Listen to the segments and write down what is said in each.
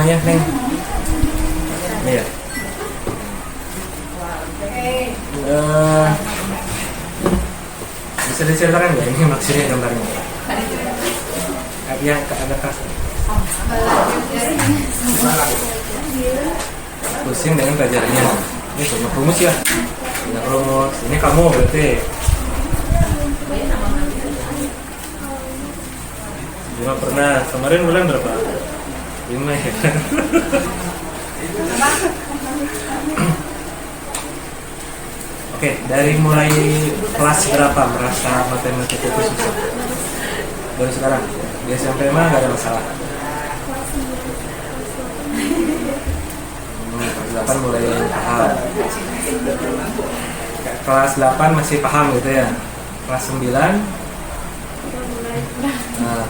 namanya Neng? Ini ya. Bisa diceritakan nggak ini maksudnya gambarnya? Yang ada kas. Pusing dengan belajarnya. Ini cuma rumus ya. Ini rumus. Ini kamu berarti. Lima pernah. Kemarin bulan berapa? 5 ya. Oke, dari mulai kelas berapa merasa matematika itu susah? Baru sekarang? Di SMP mah gak ada masalah. Kelas 8 mulai paham. Kelas 8 masih paham gitu ya. Kelas 9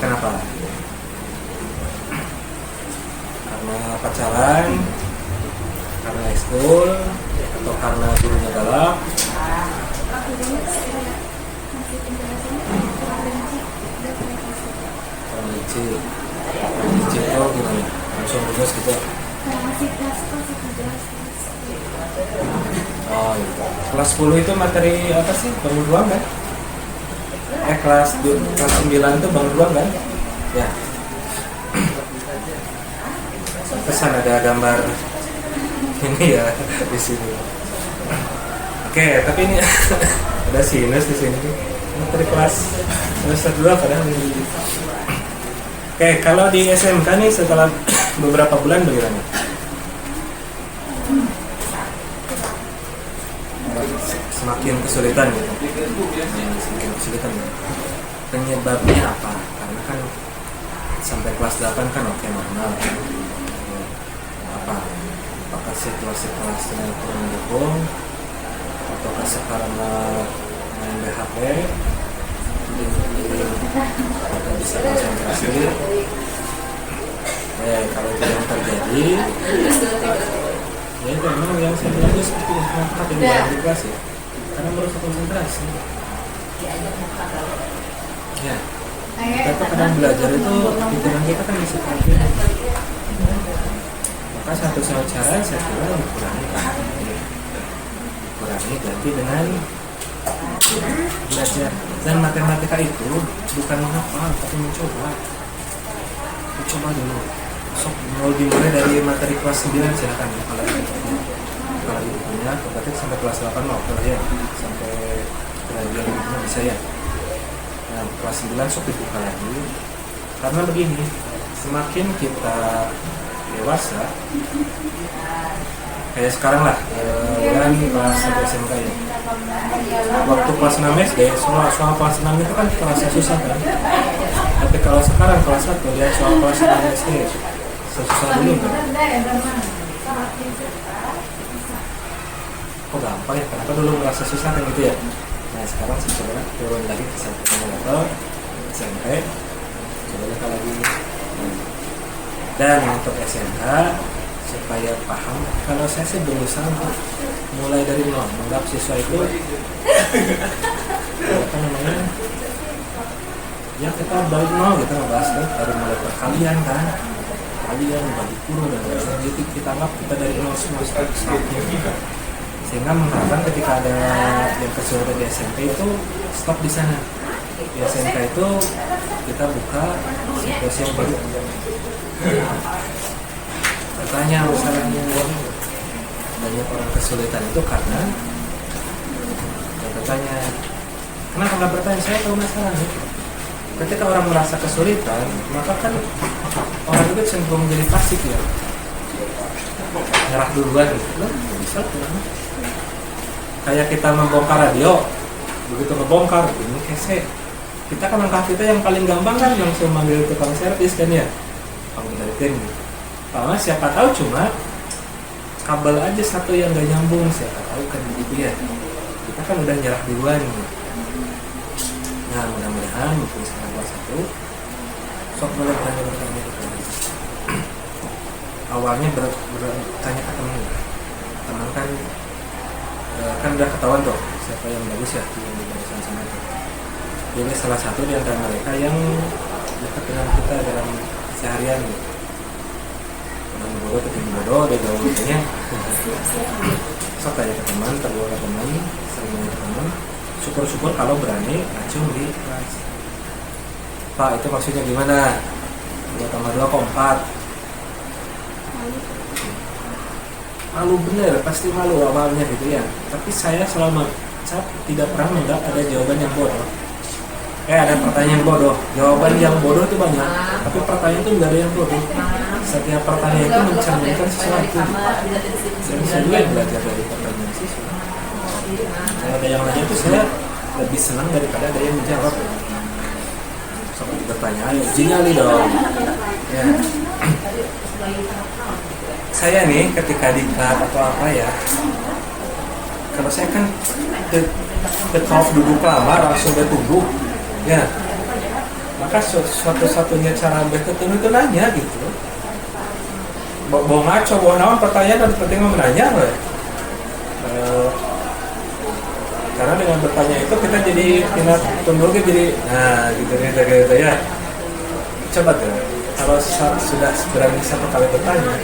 kenapa? Karena pacaran, karena ekskul, atau karena gurunya galak? Karena licin. Licin itu gimana? Langsung lulus gitu? Oh iya. Kelas 10 itu materi apa sih? Bangun ruang kan? Kelas 9 itu bangun ruang kan? Ya. Pesan ada gambar ini ya di sini. Oke, tapi ini ada sinus di sini. Materi kelas semester 2 padahal ini. Oke, kalau di SMK nih setelah beberapa bulan bagaimana? Semakin kesulitan gitu. Semakin kesulitan ya. Penyebabnya apa? Karena kan sampai kelas 8 kan oke normal. Apakah situasi kelasnya kurang mendukung, ataukah karena main BHP atau bisa konsentrasi? Kalau itu yang terjadi, ya itu memang yang saya bilang seperti kenapa tidak di kelas ya, karena merusak konsentrasi. Ya, kita kadang belajar itu pikiran kita kan bisa terpikir. Maka satu-satunya cara saya kira dikurangi ganti dengan belajar. Dan matematika itu bukan menghafal tapi mencoba dulu. So, mau dimulai dari materi kelas 9 silakan kalau ibu punya, berarti sampai kelas 8 mau ya, sampai pelajaran ibunya bisa ya. Nah, kelas 9 sok dibuka lagi. Karena begini, semakin kita dewasa kayak sekarang lah, kan kelas 1 SMK ya. Waktu kelas 6 SD, soal kelas 6 itu kan kelasnya susah kan. Tapi kalau sekarang kelas 1 lihat soal kelas 6 SD susah dulu kan. Kok gampang ya? Kenapa dulu merasa susah kan gitu ya? Nah sekarang coba turun lagi ke 1 level SMP, coba lihat lagi. Dan untuk SMK supaya paham, kalau saya sih berusaha untuk mulai dari nol, menganggap siswa itu apa namanya, ya kita balik nol, kita ngebahas dari mulai perkalian kan, kalian bagi kurung dan lain-lain, jadi kita anggap kita dari nol semua sehingga mengharapkan ketika ada yang kesulitan di SMP itu stop di sana. Di SMK itu kita buka situasi yang baru. Bertanya masalahnya, banyak orang kesulitan itu karena bertanya. Kenapa nggak bertanya? Saya tahu masalahnya. Ketika orang merasa kesulitan, maka kan orang itu cenderung menjadi pasif ya, nyerah duluan. Bisa kan? Kayak kita membongkar radio, begitu ngebongkar ini kese, kita kan langkah kita yang paling gampang kan langsung manggil tukang servis kan ya, pengen karena siapa tahu cuma kabel aja satu yang gak nyambung, siapa tahu kan begitu ya, kita kan udah nyerah duluan. Nah mudah-mudahan mungkin sekarang kelas 1 sok mulai bertanya awalnya bertanya ke teman kan udah ketahuan tuh siapa yang bagus ya yang di barisan sana itu. Ini salah satu di antara mereka yang dekat dengan kita dalam seharian gitu. teman bodoh ketemu bodoh dia jauh gitunya. So tanya ke teman, terbawa ke teman, sering nanya ke teman. Syukur-syukur kalau berani ngacung di kelas. Pak, itu maksudnya gimana? 2 tambah 2 kok 4? Malu bener, pasti malu awalnya gitu ya. Tapi saya selama tidak pernah menganggap ada jawaban yang bodoh. Ada pertanyaan bodoh, jawaban yang bodoh itu banyak, tapi pertanyaan itu nggak ada yang bodoh. Setiap pertanyaan itu mencerminkan sesuatu. Dan saya juga yang belajar dari pertanyaan siswa. Kalau ada yang nanya itu saya lebih senang daripada ada yang menjawab. Seperti bertanya, ayo ujinya nih dong. Ya. Saya nih ketika diklat atau apa ya, kalau saya kan kalau duduk lama langsung bertubuh. Ya, maka satu-satunya cara berketemu itu nanya gitu. Bawa ngaco, bawa naon pertanyaan dan penting menanya loh. Karena dengan bertanya itu kita jadi pindah tunduknya jadi, nah gitu ya. Coba tuh, kalau sudah berani satu kali bertanya,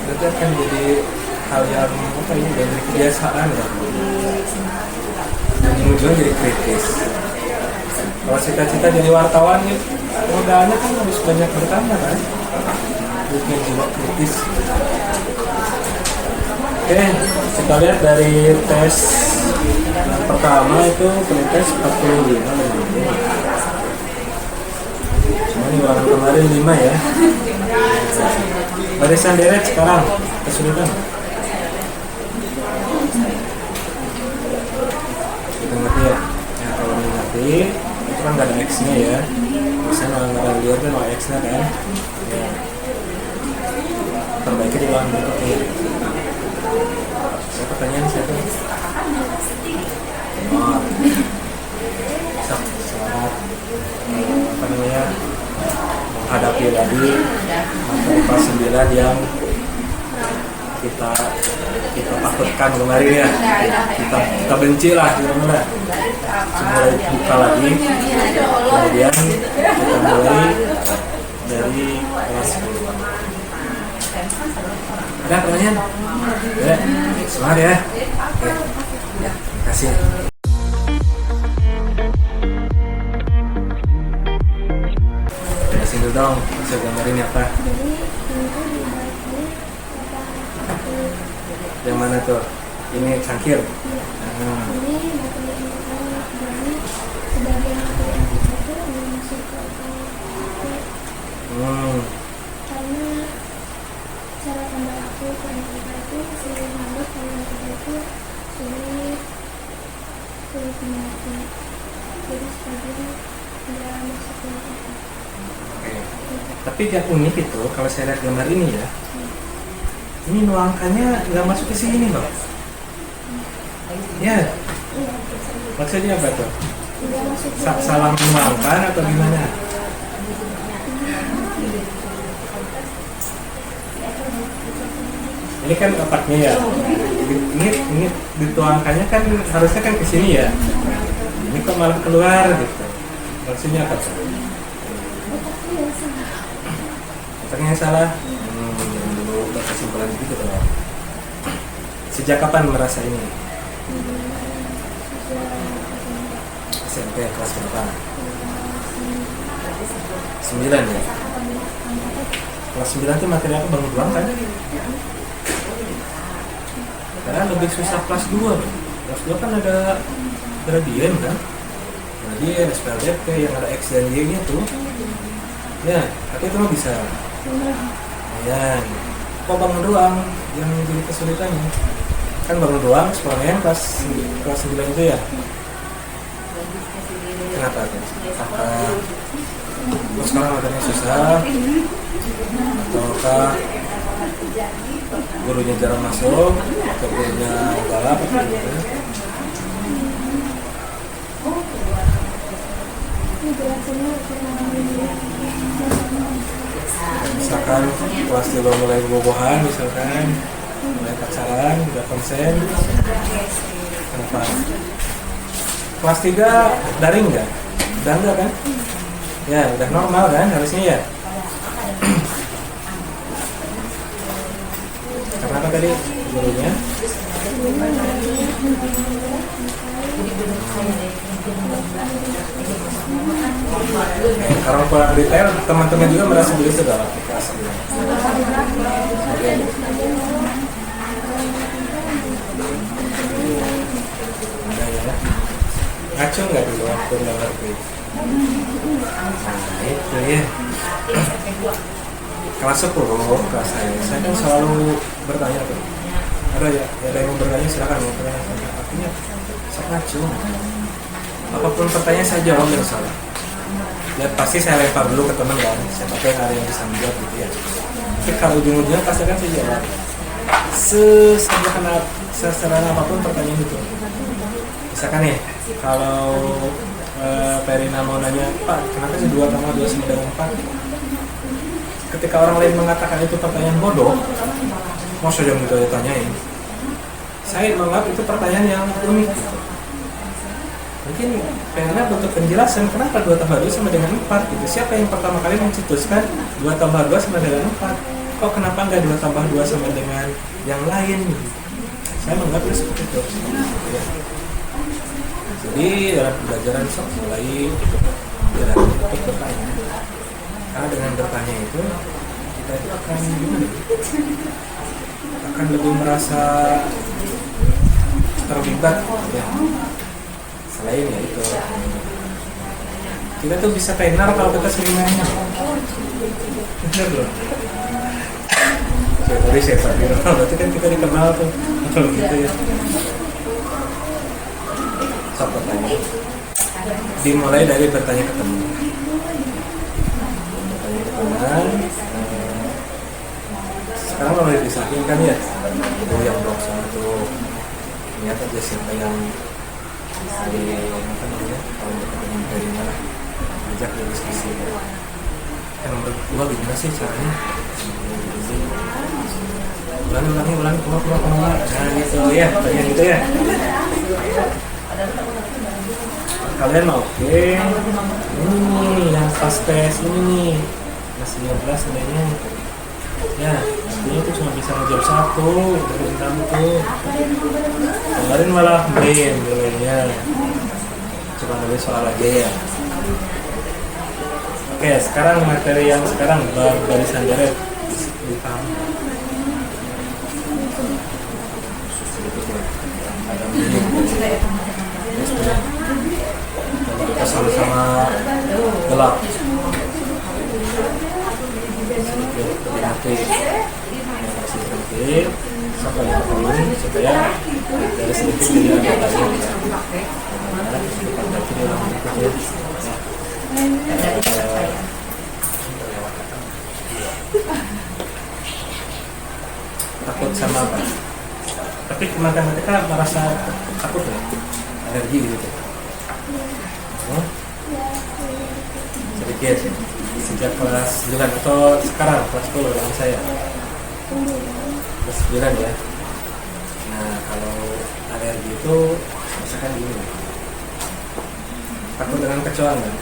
itu akan jadi hal yang apa ini jadi kebiasaan ya. Ujungnya jadi kritis. Kalau cita-cita jadi wartawan gitu, modalnya kan harus banyak bertanya kan, bukan jiwa kritis. Oke, kita lihat dari tes pertama itu tes 45 cuma ini ulangan kemarin 5 ya. Barisan deret sekarang kesulitan. Ngerti ya? Ya kalau ngerti itu kan gak ada X nya ya, misalnya nggak ada lihat kan no X nya kan ya. Perbaiki di ulang berikutnya. Saya pertanyaan saya tuh selamat apa namanya menghadapi tadi mata 9 yang kita takutkan kemarin ya, kita benci lah gimana. Mulai buka lagi, kemudian kita mulai dari kelas 10. Ada pertanyaan? Ya, semangat ya. Oke, terima kasih. Jelasin dulu dong, bisa gambarin apa? Yang mana tuh? Ini cangkir. Karena cara tambah aku itu sulit banget, karena itu sulit mengerti. Jadi sebagian tidak masuk ke otak. Tapi yang unik itu kalau saya lihat gambar ini ya, ini nuangkannya nggak masuk ke sini loh. Ya, maksudnya apa tuh? Salah menuangkan atau gimana? Ini kan otaknya ya. Ini dituangkannya kan harusnya kan ke sini ya. Ini kok malah keluar gitu. Maksudnya apa tuh? Otaknya yang salah. Dulu berkesimpulan gitu tuh. Sejak kapan merasa ini? SMP kelas berapa? 9 ya? Kelas 9 itu materi aku bangun doang kan? Karena lebih susah kelas 2 kan? Kelas 2 kan ada gradien kan? Gradien, SPLDP yang ada X dan Y nya tuh. Ya, tapi itu mah bisa. Ya, kok bangun doang yang jadi kesulitannya? Kan bangun doang sekolahnya kelas 9 itu ya? Kenapa tuh? Terus sekarang materinya susah ataukah gurunya jarang masuk atau gurunya galak gitu? Misalkan kelas 2 mulai bobohan, misalkan mulai pacaran, udah konsen, kenapa? Kelas 3 daring nggak? Udah enggak kan? Ya, udah normal kan harusnya ya? Kenapa tadi gurunya? Kalau kurang detail, teman-teman juga merasa begitu dalam kelas. Ada ya. Ngaco nggak dulu waktu nggak ngerti? Nah itu ya. Kelas 10, kelas saya kan selalu bertanya tuh. Ada ya, ada yang mau bertanya silakan mau bertanya. Artinya saya ngaco. Apapun pertanyaan saya jawab yang salah. Ya pasti saya lempar dulu ke teman kan. Siapa yang ada yang bisa menjawab gitu ya. Tapi kalau ujung-ujungnya pasti kan saya jawab. Sesederhana apapun pertanyaan itu. Misalkan nih, kalau Perina mau nanya, Pak, kenapa sih 2 tambah 2 sama dengan 4? Ketika orang lain mengatakan itu pertanyaan bodoh, mau saja gitu ditanyain. Saya menganggap itu pertanyaan yang unik gitu. Mungkin Perina butuh penjelasan kenapa 2 tambah 2 sama dengan 4 gitu. Siapa yang pertama kali mencetuskan 2 tambah 2 sama dengan 4? Kok kenapa nggak 2 tambah 2 sama dengan yang lain gitu? Saya menganggap itu seperti itu ya. Jadi dalam pembelajaran sok mulai belajar untuk bertanya. Karena dengan bertanya itu kita itu akan gimana? Akan lebih merasa terlibat ya. Selain ya itu kita tuh bisa tenar kalau kita sering nanya. Benar loh. Ya, tadi saya pikir, berarti kan kita dikenal tuh kalau gitu ya. Sok bertanya. Dimulai dari bertanya ke teman. Bertanya ke teman. Sekarang kalau dipisahin kan ya, itu yang blok sama tuh. Ternyata aja siapa yang di apa namanya? Kalau bertanya dari mana? Ajak dia diskusi. Nomor 2 gimana sih caranya? Ulangi, keluar. Nah gitu ya, tanya gitu ya. Kalian mau oke. Ini yang pas tes ini nih. Masih 15 nilainya. Ya, artinya itu cuma bisa ngejawab 1 dari 6 tuh. Kemarin malah main nilainya. Cuma nulis soal aja ya. Oke, sekarang materi yang sekarang barisan deret hitam. Ada kita sama-sama gelap. Sedikit sampai supaya dari sedikit ini ada lagi. Berarti dalam berikutnya. Takut sama apa? Tapi kemarin mereka merasa takut ya, alergi gitu. Sedikit sejak kelas 9 atau sekarang kelas 10 dengan saya. Kelas 9 ya. Nah kalau alergi itu misalkan gini, takut dengan kecoa nggak?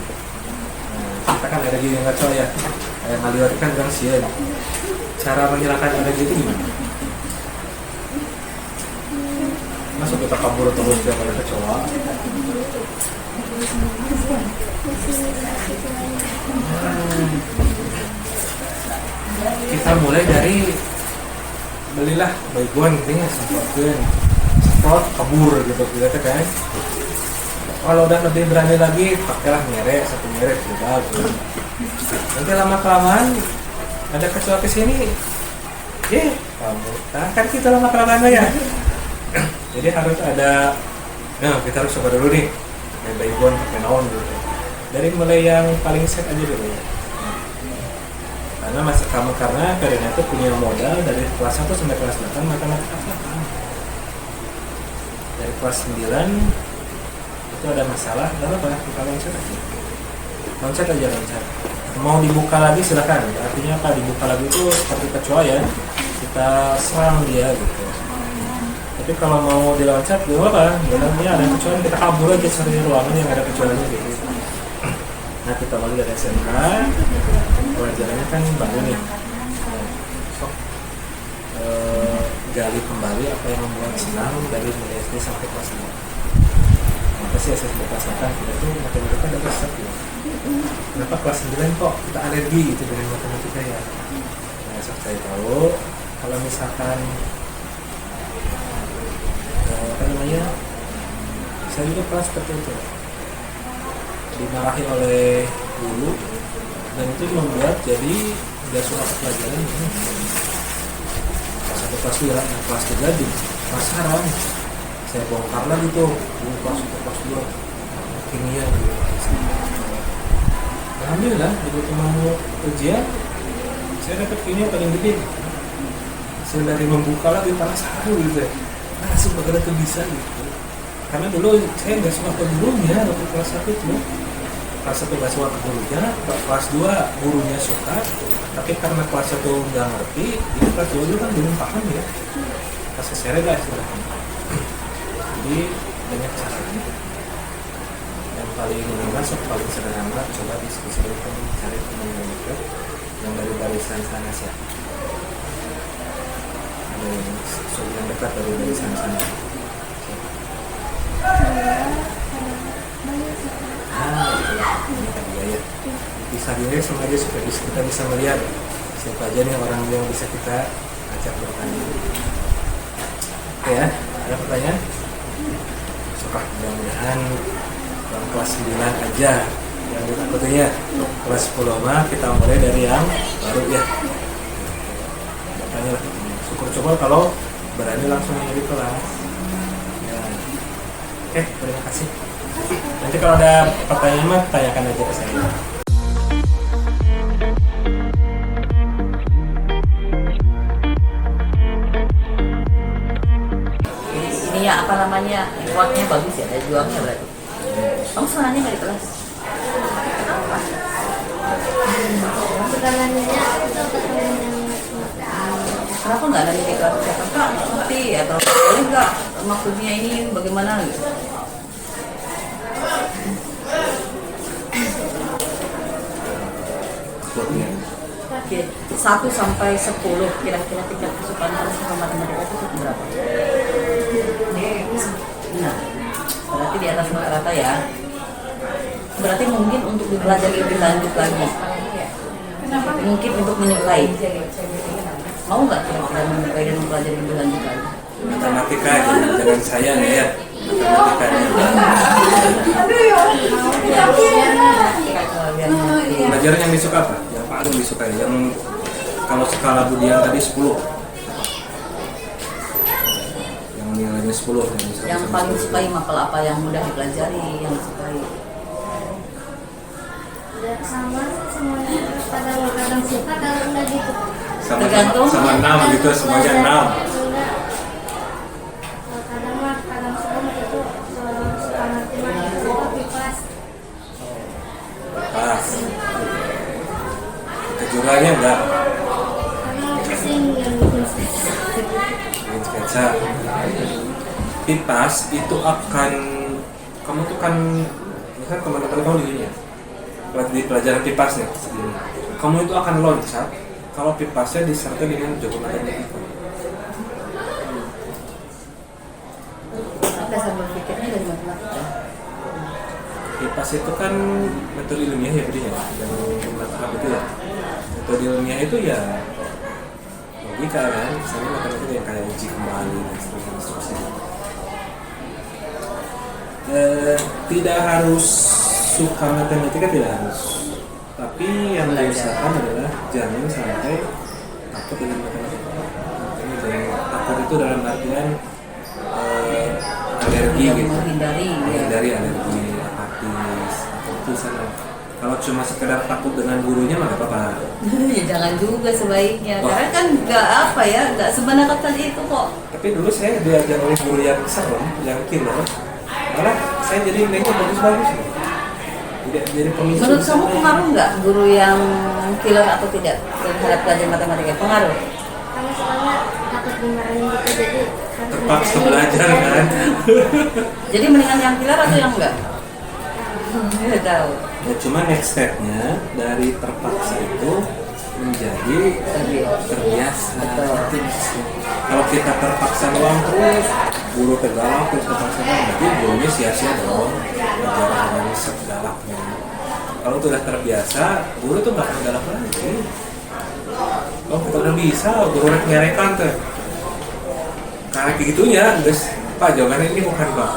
Nah, kita kan alergi dengan kecoa ya. Kayak maliwat kan bilang sieun. Cara menghilangkan alergi itu gimana? Masuk kita kabur terus dia pada kecoa. Kita mulai dari belilah baygon gitu ya, semprot kabur gitu kan. Kalau udah lebih berani lagi pakailah merek, 1 merek juga gitu. Nanti lama kelamaan ada kecoa kesini, kamu kan kita lama kelamaan ya. Jadi harus ada, nah kita harus coba dulu nih, kayak baygon pakai naon gitu. Dari mulai yang paling set aja dulu ya. Karena Perina itu punya modal dari kelas 1 sampai kelas 8 matematika selatan. Dari kelas 9 itu ada masalah, lalu kita loncat aja. Mau dibuka lagi silakan. Artinya apa? Dibuka lagi itu seperti kecoa ya, kita serang dia gitu. Tapi kalau mau diloncat, gak apa-apa. Dalamnya ada kecoa, kita kabur aja cari ruangan yang ada kecoanya gitu. Nah kita balik dari SMK, pelajarannya kan baru nih. gali kembali apa yang membuat senang dari mulai SD sampai kelas 5. Maka sih SMP kelas 8 kita tuh matematika ada resep ya. Kenapa kelas 9 kok kita alergi gitu dengan matematika ya? Nah, saya tahu kalau misalkan apa namanya, saya juga kelas seperti itu, dimarahi oleh guru dan itu membuat jadi nggak suka pelajaran ini. Kelas 1 kelas 2, kelas 3 di pasaran saya bongkar lagi tuh dulu kelas 1 kelas 2 kimia gitu. Alhamdulillah begitu mau ujian saya dapat kimia paling gede. Saya dari membuka lagi penasaran gitu ya, sebenarnya itu bisa gitu. Karena dulu saya nggak suka ke gurunya waktu kelas 1 itu. Kelas 1 nggak suka ke gurunya, kelas 2 gurunya suka, tapi karena kelas 1 nggak ngerti, jadi kelas 2 itu kan belum paham ya. Kelas sere lah istilahnya. Jadi banyak caranya. Yang paling masuk, paling sederhana, coba diskusikan, cari teman yang dekat, yang dari barisan sana siapa. Ada yang dekat dari barisan sana. Ya. Bisa dilihat sama dia supaya kita bisa melihat siapa aja nih orang yang bisa kita ajak bertanya. Oke ya, ada pertanyaan? Suka mudah-mudahan yang kelas 9 aja yang ditakutinnya. Kelas 10 mah kita mulai dari yang baru ya. Makanya syukur coba kalau berani langsung di kelas. Ya. Oke, terima kasih. Nanti kalau ada pertanyaan mah tanyakan aja ke saya. Ini ya apa namanya, kuatnya bagus ya, ada juangnya berarti. Kamu senangnya nggak di kelas? Kenapa? Kenapa nggak ada di kelas? Kenapa nggak ngerti atau boleh nggak maksudnya ini bagaimana gitu? Oke, 1 sampai 10 kira-kira tingkat kesukaan kamu sama matematika itu berapa? Nah, berarti di atas rata-rata ya. Berarti mungkin untuk dipelajari lebih lanjut lagi. Mungkin untuk menyukai. Mau nggak kira-kira menyukai dan mempelajari lebih lanjut lagi? Matematika jangan saya nih ya. Pelajaran yang disuka apa? Yang paling disukai? Yang kalau skala Budian tadi 10. Yang nilainya 10 yang paling disukai mapel apa yang mudah dipelajari, yang disukai? Sama semuanya, kadang-kadang suka, kadang enggak gitu. Tergantung. Sama 6 gitu, semuanya 6. Kadang suka itu suka matematika, suka kipas. Pas. Kejualannya enggak? Karena pusing yang bikin Sketsa. Pipas itu akan, kamu tuh kan, misal teman-teman kamu di sini ya, di pelajaran pipas nih, kamu itu akan loncat kalau pipasnya disertai dengan jago matematika. Dasar berpikirnya dari matematika. Pipas itu kan metode ilmiah ya, yang tahap itu ya. Metode ilmiah itu ya logika kan, misalnya matematika yang kayak uji kembali dan seterusnya. Tidak harus suka matematika, tidak harus. Tapi yang diusahakan adalah jangan sampai takut dengan matematika. Artinya jangan takut itu dalam artian alergi gitu. Menghindari alergi, apatis, atau itu sana. Kalau cuma sekedar takut dengan gurunya mah gak apa-apa. Ya jangan juga sebaiknya. Karena kan nggak apa ya, nggak semenakutkan itu kok. Tapi dulu saya diajar oleh guru yang serem, yang killer. Malah saya jadi nilainya bagus-bagus nih. Jadi pemicu. Menurut kamu pengaruh nggak guru yang killer atau tidak terhadap pelajaran matematika? Pengaruh? karena soalnya takut dimarahin gitu, jadi harus Terpaksa belajar kan. Jadi mendingan yang killer atau yang enggak? Nggak tahu. Ya cuma next stepnya dari terpaksa itu menjadi terbiasa. Betul. Itu sih. Kalau kita terpaksa ulang terus, guru tergalak terus terpaksa ulang, berarti gurunya sia-sia dong belajar dengan segalaknya. Kalau sudah terbiasa, guru tuh nggak akan galak lagi. Kalau kita udah bisa, guru ngerekan tuh. Karena kayak gitunya, guys, Pak jawabannya ini bukan Pak.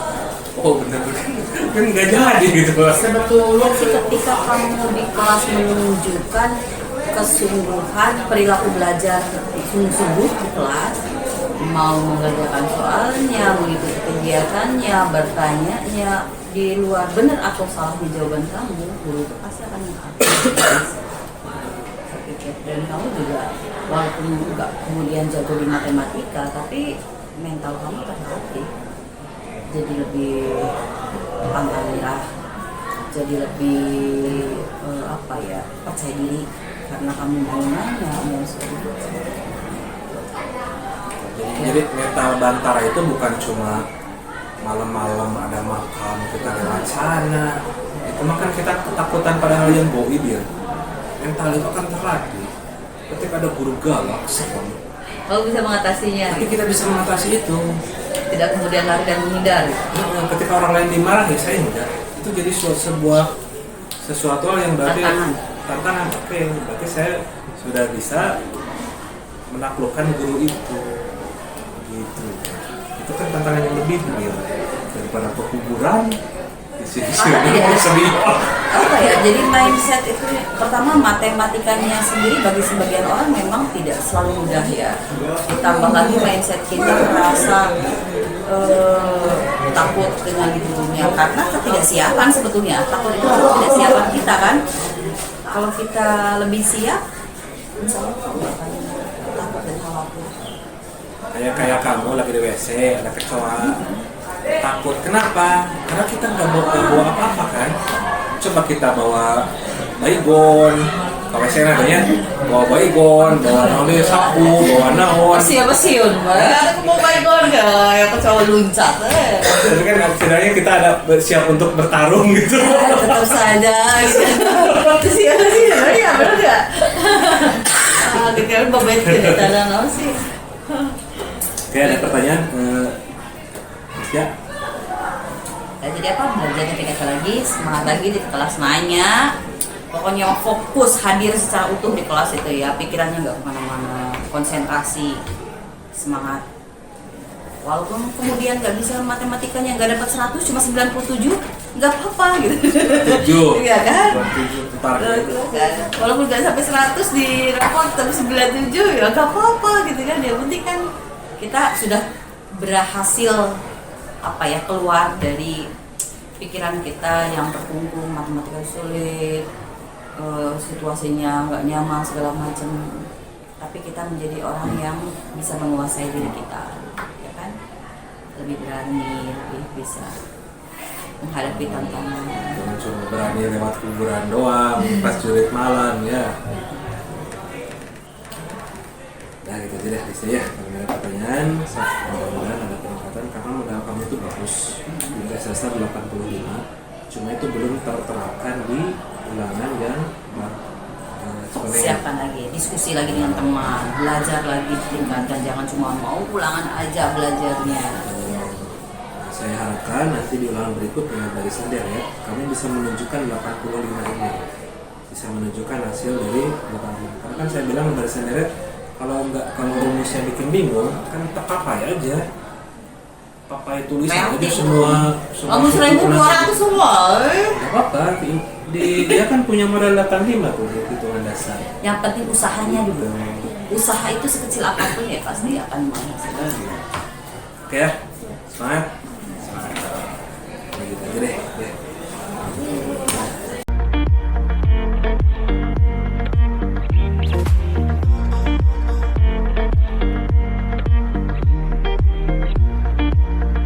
Oh bener-bener kan nggak jadi gitu. Sebetulnya sih ketika kamu di kelas menunjukkan kesungguhan perilaku belajar sungguh-sungguh di kelas, mau mengerjakan soalnya, mengikuti kegiatannya, bertanya di luar benar atau salah di jawaban kamu, guru itu pasti akan mengapresiasi. Dan kamu juga walaupun nggak kemudian jago di matematika, tapi mental kamu akan terlatih, jadi lebih pantang jadi lebih percaya diri karena kamu mau nanya mau seperti itu. Jadi mental Bantara itu bukan cuma malam-malam ada makan kita lewat sana, itu makan kita ketakutan pada hal yang goib ya. Mental itu akan terlatih ketika ada guru galak sekali. Kamu bisa mengatasinya. Tapi kita bisa mengatasi itu. Tidak kemudian lari dan menghindar. Nah, ketika orang lain dimarahi saya enggak. Itu jadi sesuatu hal yang berarti tantangan. Oke, berarti saya sudah bisa menaklukkan guru itu. Gitu. Itu kan tantangan yang lebih real daripada pekuburan. Di sini sedih. Apa ya? Jadi mindset itu pertama matematikanya sendiri bagi sebagian orang memang tidak selalu mudah ya. Ditambah lagi mindset kita merasa takut dengan gurunya karena ketidaksiapan sebetulnya. Takut itu adalah ketidaksiapan kita kan. Kalau kita lebih siap, insya Allah kamu akan takut dan khawatir. Kayak kamu lagi di WC ada kecoa. Takut. Kenapa? Karena kita nggak bawa apa-apa kan. Coba kita bawa baygon, kalau saya nadanya bawa baygon, bawa naon sapu, bawa naon. Siun, aku mau baygon nggak? Ya kecoa luncat. Tapi kan setidaknya kita ada siap untuk bertarung gitu. Tetap saja. Siapa sih? Ya benar nggak? Kita kan babet kita tanah sih. Oke, ada pertanyaan. Ya. Jadi apa? Belajar ketika lagi, semangat lagi di kelas nanya. Pokoknya fokus, hadir secara utuh di kelas itu ya. Pikirannya nggak kemana-mana, konsentrasi, semangat. Walaupun kemudian nggak bisa matematikanya nggak dapat 100, cuma 97, nggak apa-apa gitu. 7. Iya kan? 7 Walaupun nggak sampai 100 di raport tapi 97 ya nggak apa-apa gitu kan. Yang penting kan kita sudah berhasil keluar dari pikiran kita yang terkungkung, matematika sulit, situasinya nggak nyaman segala macam. Tapi kita menjadi orang yang bisa menguasai diri kita, ya kan? Lebih berani, lebih bisa menghadapi tantangan. Jangan cuma berani lewat kuburan doang, pas jurit malam ya. Nah gitu aja deh Lisa ya. Kalau ada pertanyaan, mudah-mudahan ada peningkatan karena modal kamu itu bagus. Nilai sastra 85, cuma itu belum terterapkan di ulangan yang Siapkan lagi, diskusi lagi dengan teman, belajar lagi ditingkatkan, jangan cuma mau ulangan aja belajarnya. Saya harapkan nanti di ulangan berikut dengan dari sadar ya, kamu bisa menunjukkan 85 ini, bisa menunjukkan hasil dari 85. Karena kan saya bilang dari sadar kalau rumusnya bikin bingung, kan papai aja. Papai tulis aja semua. Kamu 1.200 semua. Gak apa-apa, dia kan punya modal 85 tuh hitungan dasar. Yang penting usahanya dulu. Usaha itu sekecil apapun ya pasti akan menghasilkan. Oke ya, semangat. Semangat. Gitu aja deh.